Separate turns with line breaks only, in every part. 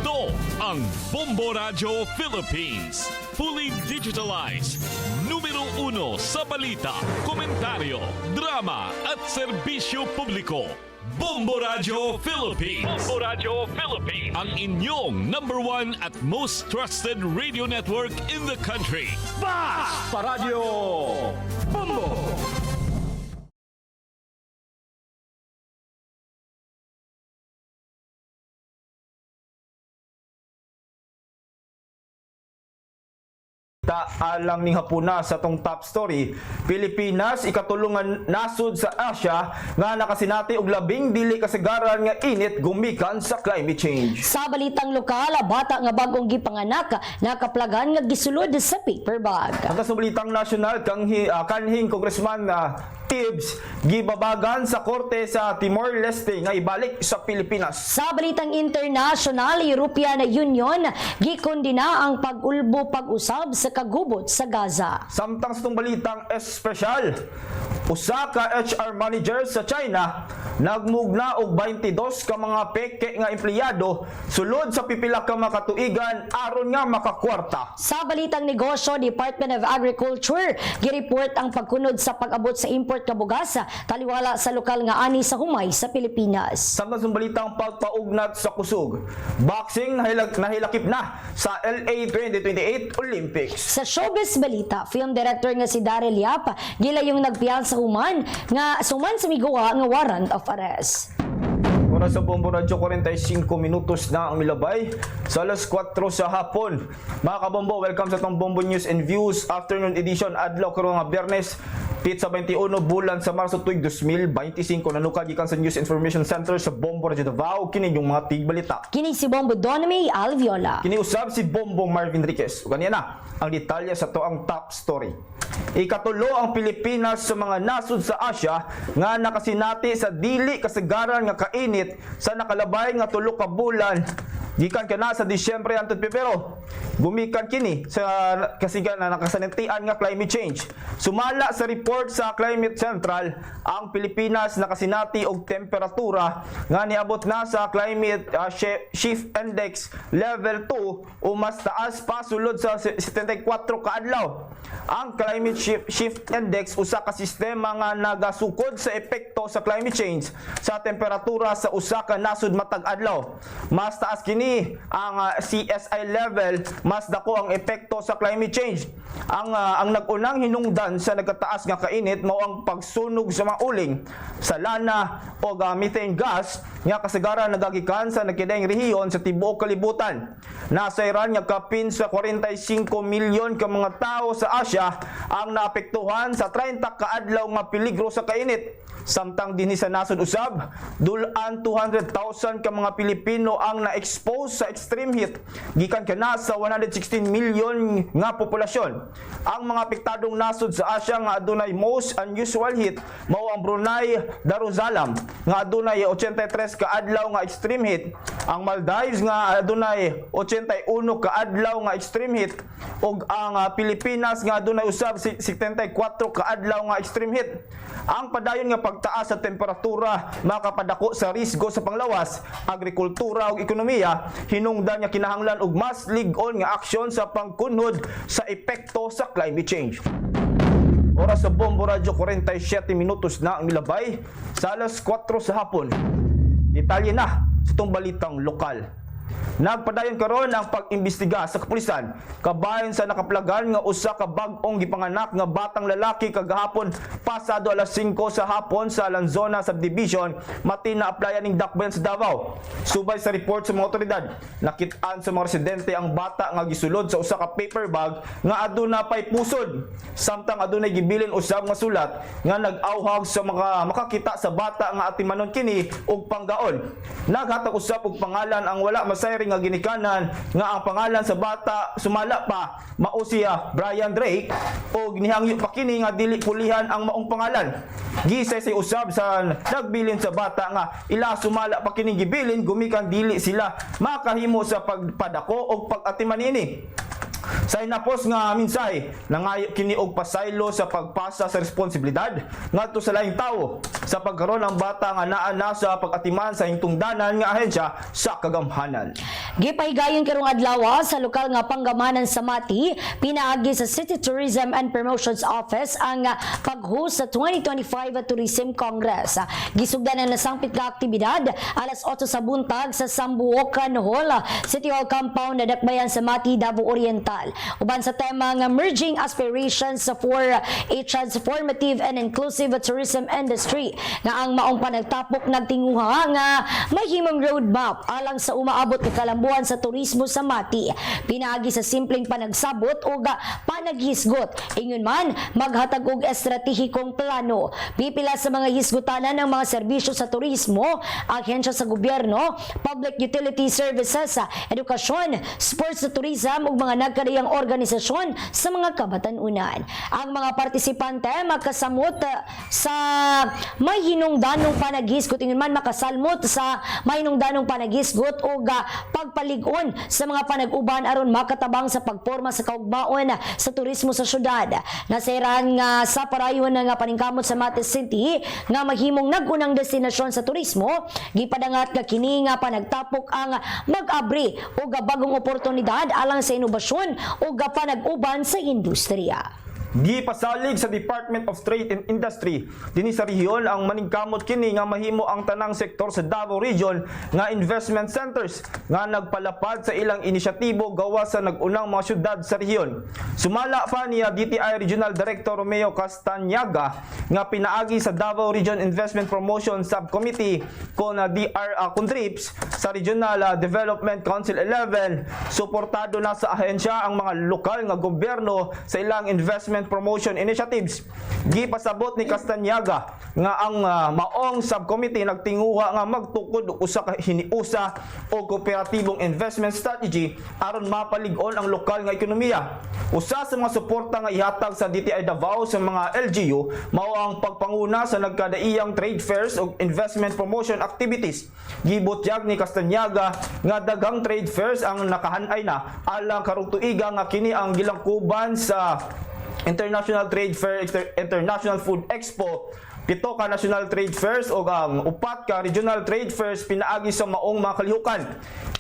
Ito ang Bombo Radio Philippines. Fully digitalized. Numero 1 sa balita, komentaryo, drama at serbisyo publiko. Bombo Radio Philippines. Bombo Radio Philippines. Ang inyong #1 at most trusted radio network in the country.
Basta Radio Bombo! Alang ning hapuna sa tong top story, Pilipinas ikatulungan nasud sa Asia nga nakasinati og labing dili kasagaran nga init gumikan sa climate change.
Sa balitang lokal, bata nga bagong gipanganak nakaplagan nga gisulod sa paper bag.
Ang sa balitang nasyonal kanhing Congressman Tibbs gibabagan sa korte sa Timor-Leste nga ibalik sa Pilipinas.
Sa balitang international, European Union gikondina ang pag-ulbo pag-usab sa kagubot sa Gaza.
Samtang sa itong balitang espesyal, usa ka HR manager sa China nagmugna og 22 ka mga peke nga empleyado sulod sa pipila ka makatuigan aron nga makakwarta.
Sa balitang negosyo, Department of Agriculture gireport ang pagkunod sa pag-abot sa import ka bugas taliwala sa lokal nga ani sa humay sa Pilipinas.
Samtang sa balitang pagpaugnat sa kusog, boxing nahilakip na sa LA 2028 Olympics.
Sa showbiz balita, film director nga si Daryl Yap gila yung nagpiyan sa human nga suman sa migawa nga warrant of arrest.
Oras sa Bombo Radio, 45 minutos na ang milabay sa alas 4 sa hapon. Mga kabombo, welcome sa itong Bombo News and Views Afternoon Edition adlaw karon nga Biyernes, Pizza 21 bulan sa Marso tuig 2025. Nanukad gikan sa News Information Center sa Bombo Radio Davao. Kini yung mga tigbalita.
Kini si Bombo Donamy Alviola.
Kini usab si Bombo Marvin Riquez. Ganyan na ang detalye sa to ang top story. Ikatulo ang Pilipinas sa mga nasud sa Asia nga nakasinati sa dili kasagaran nga kainit sa nakalabay nga tulo ka bulan gikan kana sa Disyembre hangtod Pebrero. Gumikan kini sa kasigan na nakasanitian nga climate change. Sumala sa report sa Climate Central, ang Pilipinas nakasinati og temperatura nga niabot na sa Climate Shift Index level 2 o mas taas pa sulod sa 74 ka adlaw. Ang Climate Shift Index usa ka sistema nga nagasukod sa epekto sa climate change sa temperatura sa usa ka nasud matag adlaw. Mas taas kini ang CSI level, mas dako ang epekto sa climate change. Ang nag-unang hinungdan sa nagkataas nga kainit mao ang pagsunog sa mga uling sa lana o methane gas nga kasagaran nagagikan sa nagkidayng rehiyon sa tibuok kalibutan. Nasayran nga kapin sa 45 milyon ka mga tao sa Asia ang naapektuhan sa 30 ka adlaw nga peligro sa kainit. Samtang dinhi sa nasod usab, dulan 200,000 ka mga Pilipino ang na-expose sa extreme heat gikan kana sa 116 milyon nga populasyon. Ang mga apektadong nasod sa Asia nga adunay most unusual heat mao ang Brunei Darussalam nga adunay 83 ka adlaw nga extreme heat, ang Maldives nga adunay 81 ka adlaw nga extreme heat ug ang Pilipinas nga adunay usab 74 ka adlaw nga extreme heat. Ang padayon nga pagtaas sa temperatura makapadako sa risgo sa panglawas, agrikultura ug ekonomiya, hinungdan nga kinahanglan og mas lig-on nga aksyon sa pangkunhod sa epekto sa climate change. Oras sa Bombo Radio, 47 minutos na ang milabay sa alas 4 sa hapon. Detalye na sa itong balitang lokal. Nagpadayon karon ang pag-imbestiga sa kapulisan kabahin sa nakaplagan nga usa ka bag-ong gipanganak nga batang lalaki kagahapon pasado alas 5 sa hapon sa Lanzona Subdivision, Matina Aplayan ning Dakbayan sa Davao. Subay sa report sa mga otoridad, nakit-an sa mga residente ang bata nga gisulod sa usa ka paper bag nga aduna pay pusod. Samtang adunay gibilin usab nga sulat nga nag-awhag sa mga makakita sa bata nga atimanon kini og panggaon. Naghatag usab og pangalan ang wala masayri nga ginikanan nga ang pangalan sa bata sumala pa mao siya Brian Drake og nihangyo pa kini nga dili pulihan ang maong pangalan. Gisay say usab sa nagbilin sa bata nga ila sumala pa kini gibilin gumikan dili sila makahimo sa pagpadako og pag-atiman ini. Sa inapos nga mensahe, nangayo kini og pasaylo sa pagpasa sa responsibilidad ngadto sa laing tawo sa pagkaroon ng bata nga naa na sa pag-atiman sa hingtungdanan nga ahensya sa kagamhanan.
Gipahigayon karong adlaw sa lokal nga panggamanan sa Mati, pinaagi sa City Tourism and Promotions Office ang pag-host sa 2025 Tourism Congress. Gisugdanan na sangpit ka aktibidad alas 8 sa buntag sa Sambuokan Hall, City Hall Compound na Dakbayan sa Mati, Davao Oriental. Uban sa tema nga Merging Aspirations for a Transformative and Inclusive Tourism Industry nga ang maong panagtapok nagtinguha nga mahimong roadmap alang sa umaabot nga kalambuan sa turismo sa Mati. Pinaagi sa simpleng panagsabot o panaghisgot. Ingon man, maghatag og estratehikong plano. Pipila sa mga hisgutanan ng mga serbisyo sa turismo, ahensya sa gobyerno, public utility services, edukasyon, sports sa tourism ug mga nagkariyang organisasyon sa mga kabatanunan. Ang mga partisipante makasamot sa may hinungdanong panaghisgot. Ingon man, makasalmot sa may hinungdanong panaghisgot o pagpaligon sa mga panag-uban aron makatabang sa pagporma sa kaugmaon sa turismo sa syudad. Nasairan nga sa parayon nga paningkamot sa Mati City nga mahimong nag-unang destinasyon sa turismo, gipadangat nga kini nga panagtapok ang mag-abri o bagong oportunidad alang sa inobasyon o panag-uban sa industriya.
Gipasalig sa Department of Trade and Industry dinhi sa rehiyon ang maningkamot kini nga mahimo ang tanang sektor sa Davao Region nga investment centers nga nagpalapad sa ilang inisyatibo gawa sa nag-unang mga syudad sa rehiyon. Sumala pa niya DTI Regional Director Romeo Castañaga nga pinaagi sa Davao Region Investment Promotion Subcommittee kon DR Contrips sa Regional Development Council 11, suportado na sa ahensya ang mga lokal nga gobyerno sa ilang investment promotion initiatives. Gipasabot ni Castañaga nga ang maong subcommittee nagtinguha nga magtukod og usa ka hiniusa o kooperatibong investment strategy aron mapalig-on ang lokal nga ekonomiya. Usa sa mga suporta nga ihatag sa DTI Davao sa mga LGU mao ang pagpanguna sa nagkadaiyang trade fairs ug investment promotion activities. Gibutyag ni Castañaga nga daghang trade fairs ang nakahanay na alang karong tuiga nga kini ang gilangkuban sa International Trade Fair, International Food Expo, 7 ka National Trade Fairs o ang 4 ka Regional Trade Fairs pinaagi sa maong mga kalihukan.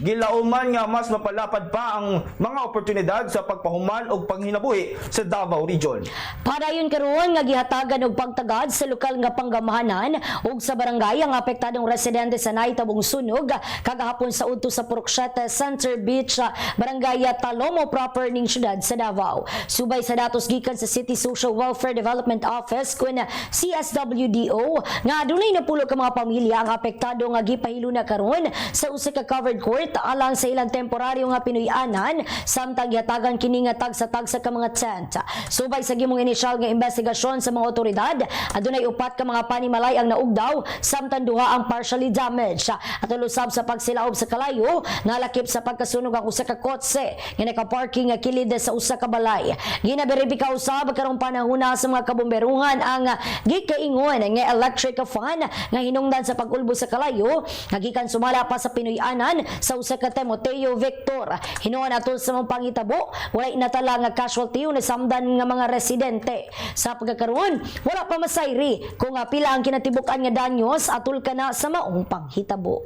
Gilauman nga mas mapalapad pa ang mga oportunidad sa pagpahuman o panghinabuhi sa Davao Region.
Padayon karon nga gihatagan og pagtagad sa lokal nga panggamahanan ug sa barangay ang apektadong residente sa naitabong sunog kagahapon sa udto sa Puroksheta Center Beach, barangay Talomo proper ning syudad sa Davao. Subay sa datos gikan sa City Social Welfare Development Office kun CSWDO nga adunay napulo ka mga pamilya ang apektado nga gipahiluna karon sa usa ka covered court alang sa ilang temporaryo nga pinuy-anan samtang gihatagan kini nga tagsa-tagsa ka mga tent. Subay sa gimong inisyal nga investigasyon sa mga otoridad, adunay 4 ka mga panimalay ang naugdaw samtang 2 ang partially damaged. At ulusab sa pagsilaob sa kalayo, nalakip sa pagkasunog ang usa ka kotse nga naka-parking nga kilid sa usa ka balay. Ginaberipika usab karong panahuna sa mga kabomberuhan ang gikaingon nga electric fan nga hinungdan sa pag-ulbo sa kalayo, nga gikan sumala pa sa pinuy-anan sa usa ka Timoteo Victor. Hinuon aton sa mga pangitabo, walay natala nga casualty o nasamdan nga mga residente. Sa pagkakaroon, wala pa masayri kung pila ang kinatibukan nga danyos atul ka na sa maong panghitabo.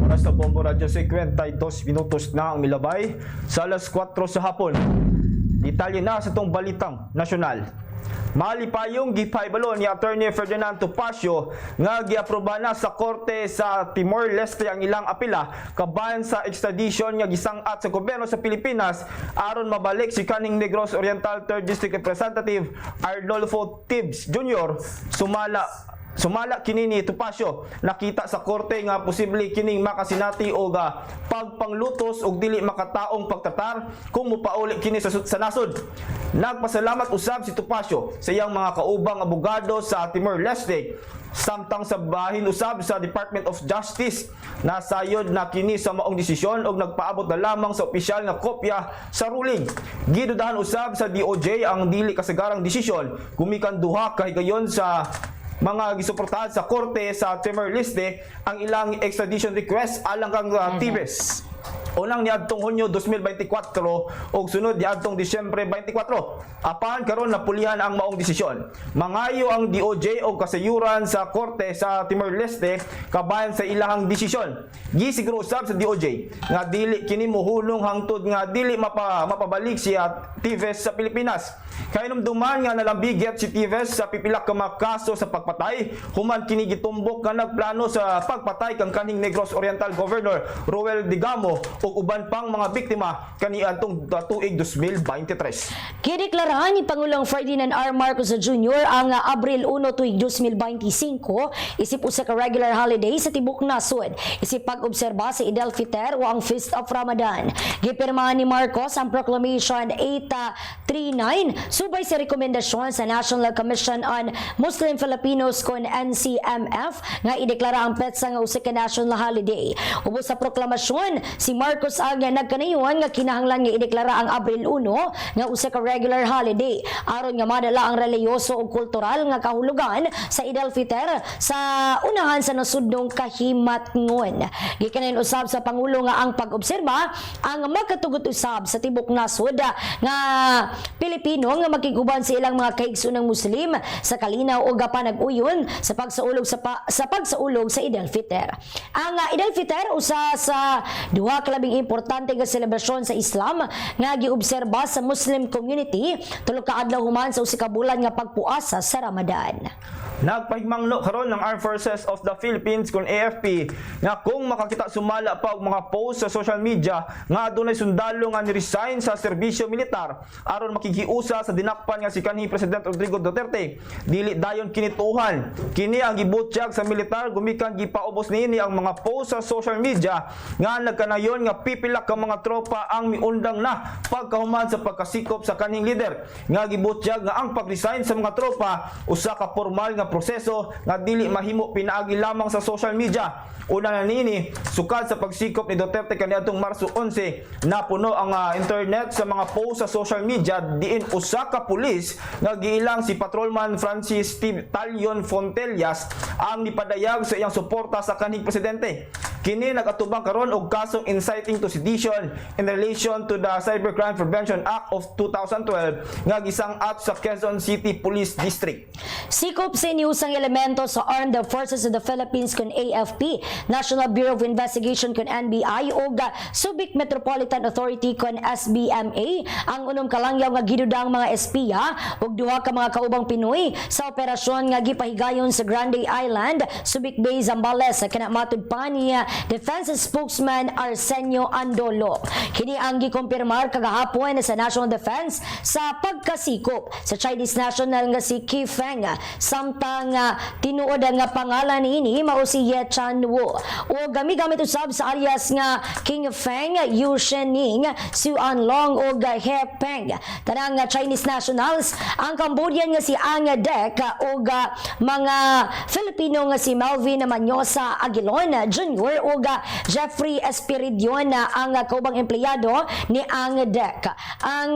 Oras sa Bombo Radio 52 minutos na ang milabay sa alas 4 sa hapon. Detalye na sa itong balitang nasyonal. Malipayong gipaibalo ni Attorney Ferdinand Topacio nga giaproba na sa korte sa Timor-Leste ang ilang apila kabayan sa extradition nga gisangat sa gobyerno sa Pilipinas aron mabalik si kaning Negros Oriental 3rd District Representative Arnolfo Tibbs Jr. Sumala kini ni Topacio nakita sa korte nga posible kining makasinati og pagpanglutos og dili makataong pagtatar kung mupauli kini sa nasod. Nagpasalamat usab si Topacio sa iyang mga kaubang abogado sa Timor-Leste samtang sa bahin usab sa Department of Justice nasayod na kini sa maong desisyon og nagpaabot na lamang sa opisyal nga kopya sa ruling. Gidudahan usab sa DOJ ang dili kasagarang desisyon gumikan duha ka higayon sa mga gisuportahan sa korte sa Timor-Leste ang ilang extradition request alang kang Tibes. Unang niadtong Hunyo 2024 ug sunod niadtong Disyembre 24. Apan karon napulihan ang maong desisyon. Mangayo ang DOJ og kasayuran sa korte sa Timor-Leste kabayan sa ilahang desisyon. Gisiguro usab sa DOJ nga dili kini mohulong hangtod nga dili mapabalik siya Tives sa Pilipinas. Kainumduman nga nalambigyat si Tives sa pipila ka mga kaso sa pagpatay human kini gitumbok nga nagplano sa pagpatay kang kaning Negros Oriental Governor Roel Digamo ug uban pang mga biktima kaniadtong tuig 2023.
Kideklaraan ni Pangulong Ferdinand R. Marcos Jr. ang Abril 1 tuig 2025 isip usa ka regular holiday sa tibok nasod isip pag-obserba sa Eid al-Fitr o ang Feast of Ramadan. Gipirmahan ni Marcos ang Proclamation 839 subay sa rekomendasyon sa National Commission on Muslim Filipinos kon NCMF nga ideklara ang petsa nga usa ka national holiday. Ubos sa proklamasyon, si Marcos ang nagkanayuan nga kinahanglan nga ideklara ang Abril 1 nga usa ka regular holiday aron nga madala ang reliyoso ug kultural nga kahulugan sa Eid al-Fitr sa unahan sa nasudnong kahimatngon. Gikanan usab sa Pangulo nga ang pag-obserba ang magkatugot usab sa tibok nasod nga Pilipino nga makiguban sa ilang mga kaigsoonang Muslim sa kalinaw o panag-uyon sa pagsaulog sa pagsaulog sa Eid al-Fitr. Ang Eid al-Fitr usa sa duha ka labing importante nga selebrasyon sa Islam nga giobserba sa Muslim community tulo ka adlaw human sa usa ka bulan nga pagpuasa sa Ramadan.
Nagpahigmangno karon ng Armed Forces of the Philippines kung AFP nga kung makakita sumala pa og mga post sa social media nga adunay sundalo nga ni-resign sa serbisyo militar aron makikiusa sa dinakpan nga si kanhi President Rodrigo Duterte, dili dayon kinituhan. Kini ang gibutyag sa militar gumikan gipaubos niini ang mga post sa social media nga nagkanayon nga pipila ka mga tropa ang miundang na pagkahuman sa pagkasikop sa kanhing leader. Nga gibutyag nga ang pag-resign sa mga tropa usa ka formal nga proseso nga dili mahimo pinaagi lamang sa social media. Una na nini, sukad sa pagsikop ni Duterte kaniadtong Marso 11, napuno ang internet sa mga post sa social media diin usa ka pulis nga giilang si Patrolman Francis Steve Talion Fontellas ang nipadayag sa iyang suporta sa kanhing presidente. Kini nagatubang karon og kasong inciting to sedition in relation to the Cybercrime Prevention Act of 2012 nga gisang-at sa Quezon City Police District.
Sikop sa iniusang elemento sa Armed Forces of the Philippines kun AFP, National Bureau of Investigation kun NBI ug Subic Metropolitan Authority kun SBMA ang unom kalangyaw nga gidudang mga espiya ug duha ka mga kaubang Pinoy sa operasyon nga gipahigayon sa Grande Island, Subic Bay, Zambales kana matud pa ni Defense Spokesman Arsenio Andolo. Kini ang gikumpirmar kagahapon sa National Defense sa pagkasikop sa Chinese national nga si Qi Feng samtang tinuod nga pangalan ini mao si Ye Chanwo o gamit usab sa alias nga King Feng, Yu Shening, Su Anlong o He Peng. Tanang Chinese nationals ang Cambodian nga si Ang Dek o mga Filipino nga si Melvin Manyosa Aguilon Jr. o Jeffrey Espiridion ang kaubang empleyado ni Ang Dek. Ang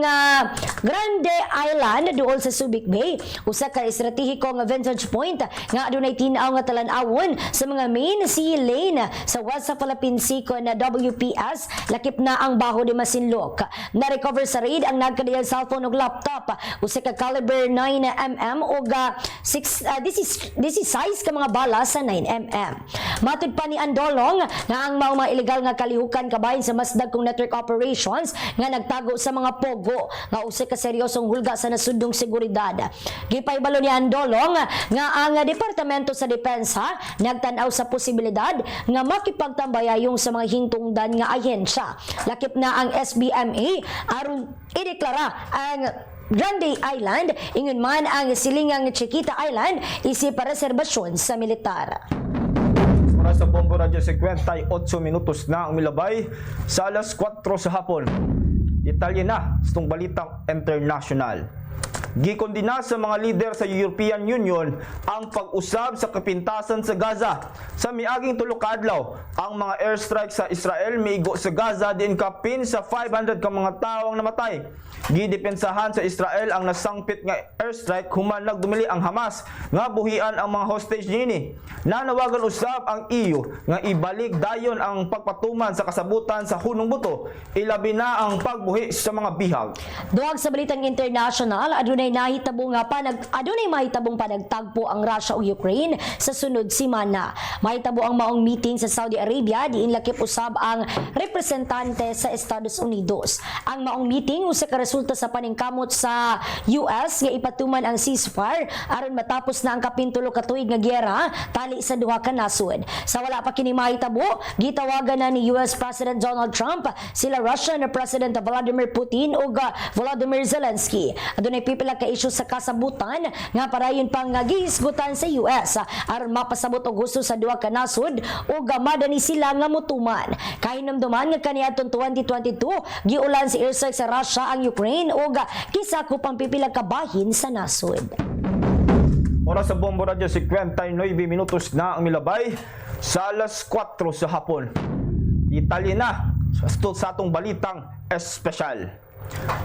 Grande Island duol sa Subic Bay usa ka estratehiko nga vantage point nga adunay tin-aw nga talan-awon sa mga main sea lane sa West sa Philippine Sea kon na WPS lakip na ang Baho de Masinloc. Na-recover sa raid ang nagkadiyang cellphone ug laptop usa ka caliber 9mm ug this is size ka mga bala sa 9mm. Matud pa ni Andolong nga ang mga illegal nga kalihukan kabahin sa mas dagkong network operations nga nagtago sa mga pogo nga usa ka seryosong hulga sa nasudnong seguridad. Gipaybalo ni Andolong nga ang Departamento sa Depensa nagtan-aw sa posibilidad nga makipagtambayayong sa mga hingtungdan nga ahensya. Lakip na ang SBMA aron ideklara ang Grande Island ingon man ang silingang Chiquita Island isip reserbasyon sa militar.
Sa Bombo Radio 58 minutos na ang milabay sa alas 4 sa hapon. Detalye na sa itong balitang international. gikondina sa mga lider sa European Union ang pag-usab sa kapintasan sa Gaza. Sa miaging tulo ka adlaw, ang mga airstrike sa Israel miigo sa Gaza din kapin sa 500 ka mga tawo ang namatay. Gidepensahan sa Israel ang nasangpit nga airstrike human nagdumili ang Hamas nga buhian ang mga hostage niini. Nanawagan usab ang EU nga ibalik dayon ang pagpatuman sa kasabutan sa hunong buto, ilabi na ang pagbuhi sa mga bihag.
Duwag sa balitang international, adunay mahitabong panagtagpo ang Russia ug Ukraine sa sunod semana. Mahitabo ang maong meeting sa Saudi Arabia diin lakip usab ang representante sa Estados Unidos. Ang maong meeting usa ka resulta sa paningkamot sa US nga ipatuman ang ceasefire aron matapos na ang kapintulo ka tuig nga giyera tali sa duha ka nasod. Sa wala pa kini mahitabo, gitawagan na ni US President Donald Trump sila Russian President Vladimir Putin ug Volodymyr Zelensky. Adunay pipila ka isyu sa kasabutan nga parayon pang gihisgutan sa US aron mapasabot og gusto sa duha ka nasod ug madani sila nga motuman. Kahinumduman nga kaniadtong 2022 giulan si airstrike sa Russia ang Ukraine ug kisakop ang pipila ka bahin sa nasod.
Oras sa Bombo Radio 59 minutos na ang milabay sa alas 4 sa hapon. Detalye na sa atong balitang espesyal.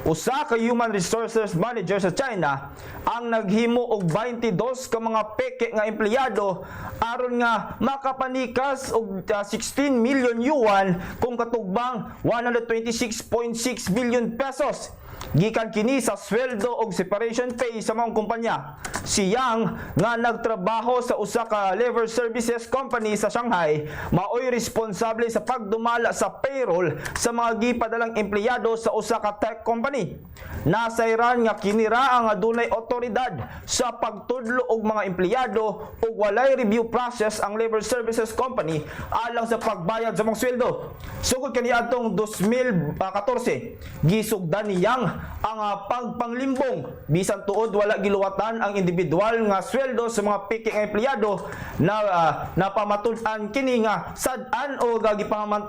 Usa ka human resources manager sa China ang naghimo og 22 ka mga peke nga empleyado aron nga makapanikas og 16 million yuan kung katugbang 126.6 billion pesos. Gikan kini sa sweldo og separation pay sa mga kumpanya. Si Yang nga nagtrabaho sa usa ka labor services company sa Shanghai maoy responsable sa pagdumala sa payroll sa mga gipadalang empleyado sa usa ka tech company. Nasayran nga kinira ang adunay otoridad sa pagtudlo og mga empleyado ug walay review process ang labor services company alang sa pagbayad sa mga sweldo. Sugod kaniadtong 2014, gisugdan ni Yang ang pagpanglimbong bisan tuod wala giluwatan ang individual nga sweldo sa mga piki nga empleyado na napamatud-an kini nga sad-an o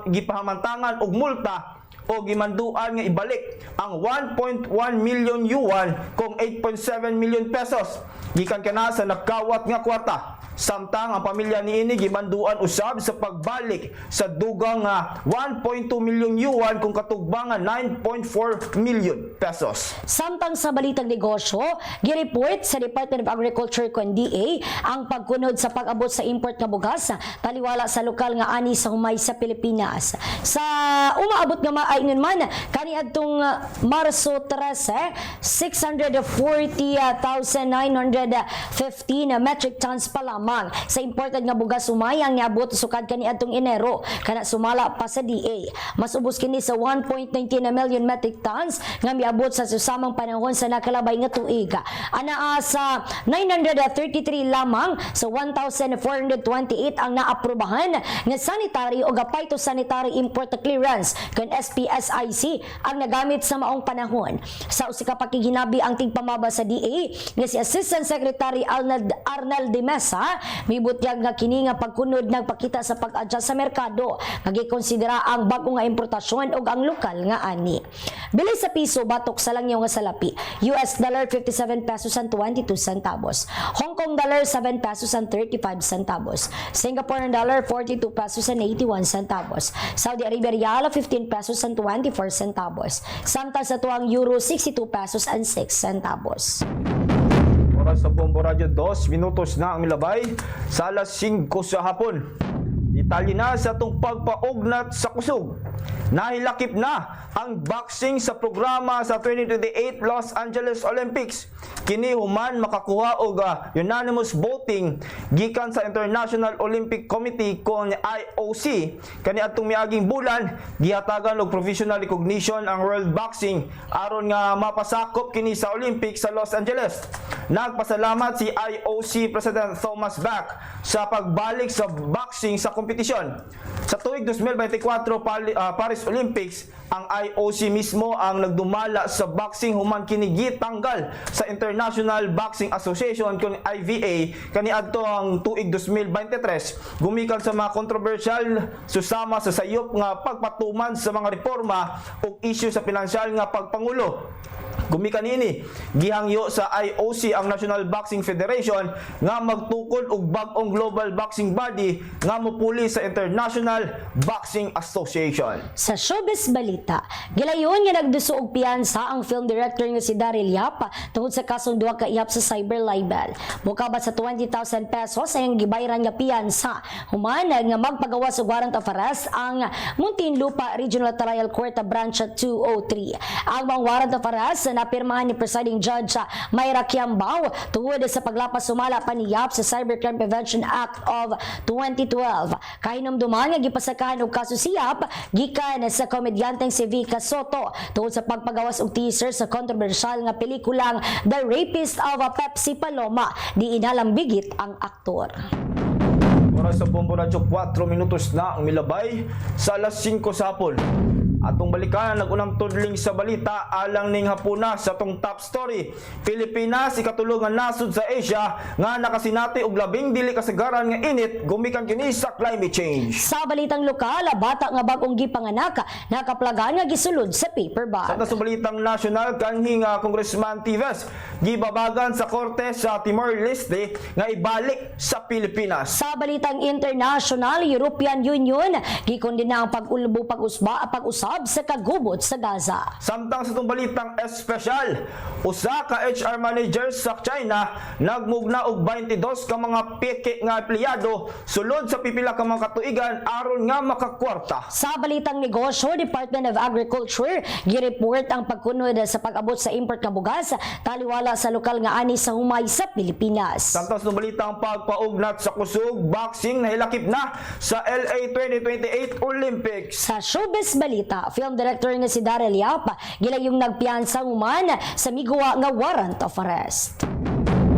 gipahamantangan og multa o gimanduan nga ibalik ang 1.1 million yuan kung 8.7 million pesos gikan kana sa nakawat nga kwarta. Samtang ang pamilya niini gimanduan usab sa pagbalik sa dugang 1.2 million yuan kung katugbangan 9.4 million pesos.
Samtang sa balitang negosyo, gireport sa Department of Agriculture kon DA ang pagkunod sa pag-abot sa import nga bugas taliwala sa lokal nga ani sa humay sa Pilipinas. Sa umaabot nga maaingon man kaniadtong Marso 13, 640,915 metric tons pa lamang sa imported nga bugas humay ang niabot sukad kaniadtong Enero kana sumala pa sa DA. Mas ubos kini sa 1.19 million metric tons nga miabot sa susamang panahon sa nakalabay nga tuig. Anaa sa 933 lamang sa 1,428 ang naaprubahan nga sanitary o phytosanitary import clearance kan SPSIC ang nagamit sa maong panahon. Sa usika pakiginabi ang tigpamaba sa DA nga si Assistant Secretary Arnel de Mesa mibutyag nga kini nga pagkunod nagpakita sa pag-adjust sa merkado nga gikonsidera ang bag-o nga importasyon ug ang lokal nga ani. Bili sa piso batok sa langyaw nga salapi, US dollar 57 pesos and 22 centavos, Hong Kong dollar 7 pesos and 35 centavos, Singapore dollar 42 pesos and 81 centavos, Saudi Arabia rial 15 pesos and 24 centavos, samtang sa tuwang euro 62 pesos and 6 centavos.
Oras sa Bombo Radio 2 minutos na ang milabay sa alas 5 sa hapon. Detalye na sa itong pagpaugnat sa kusog. Nahilakip na ang boxing sa programa sa 2028 Los Angeles Olympics. Kini human makakuha og unanimous voting gikan sa International Olympic Committee kon IOC. Kaniadtong miaging bulan gihatagan og professional recognition ang World Boxing aron nga mapasakop kini sa Olympics sa Los Angeles. Nagpasalamat si IOC President Thomas Bach sa pagbalik sa boxing sa kompetisyon. Sa tuig 2024 Paris Olympics, ang IOC mismo ang nagdumala sa boxing human kini gitanggal sa International Boxing Association kun IVA kaniadto ang tuig 2023 gumikan sa mga kontrobersyal susama sa sayop nga pagpatuman sa mga reforma ug isyu sa pinansyal nga pagpangulo. Gumikan ini gihangyo sa IOC ang National Boxing Federation nga magtukod og bag-ong global boxing body nga mopuli sa International Boxing Association.
Sa showbiz balita, gilayon nga nagduso og piyansa ang film director nga si Daryl Yap tungod sa kasong duha ka iyap sa cyber libel. Mukabat sa 20,000 pesos ang gibayaran nga piyansa. Humanag nga magpagawas og warrant of arrest ang Muntinlupa Regional Trial Court Branch 203. Ang mga warrant of arrest na pirmahan ni Presiding Judge Mayra Kiambao tungod sa paglapas sumala pa ni Yap sa Cybercrime Prevention Act of 2012. Kahinumduman nga gipasakahan og kaso si Yap gikan sa komedyanteng si Vica Soto tungod sa pagpagawas og teaser sa kontrobersyal nga pelikulang The Rapist of Pepsi Paloma di inalambigit ang aktor.
Oras sa Bombo Radio, 4 minutos na ang milabay sa alas 5 sa hapon. Atong balikan nagunang tudling sa balita alang ning hapuna sa atong top story. Pilipinas ikatulong nga nasud sa Asia nga nakasinati og labing dili kasagaran nga init gumikan kini sa climate change.
Sa balitang lokal, bata nga bagong gipanganak nakaplagan nga gisulod sa paper bag.
Sa balitang national kanhing Congressman Tives gibabagan sa korte sa Timor-Leste nga ibalik sa Pilipinas.
Sa balitang international, European Union gikondena ang pag-ulbo pag-usab sa kagubot sa Gaza.
Samtang sa itong balitang espesyal, usa ka HR managers sa China nagmugna og 22 ka mga peke nga empleyado sulod sa pipila ka mga katuigan aron nga makakwarta.
Sa balitang negosyo, Department of Agriculture gireport ang pagkunod sa pag-abot sa import nga bugas taliwala sa lokal nga ani sa humay sa Pilipinas.
Samtang sa balitang pagpaugnat sa kusog boxing nahilakip na sa LA 2028 Olympics.
Sa showbiz balita, film director nga si Daryl Yap gilayong nagpiyansang human sa miguwa nga warrant of arrest.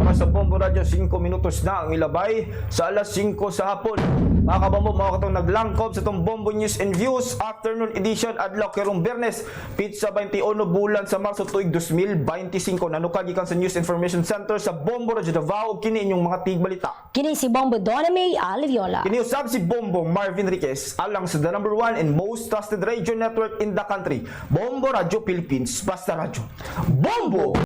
Oras sa Bombo Radio, 5 minutos na ang ilabay sa alas 5 sa hapon. Mga kabombo, mga katong naglangkob sa itong Bombo News and Views Afternoon Edition adlaw karong Biyernes, pizza 21 bulan sa Marso tuig 2025. Nanukad gikan sa News Information Center sa Bombo Radio Davao kini inyong mga tigbalita.
Kini si Bombo Donna May Aliviola.
Kini usab si Bombo Marvin Enriquez alang sa the number 1 and most trusted radio network in the country, Bombo Radio Philippines. Basta Radio Bombo!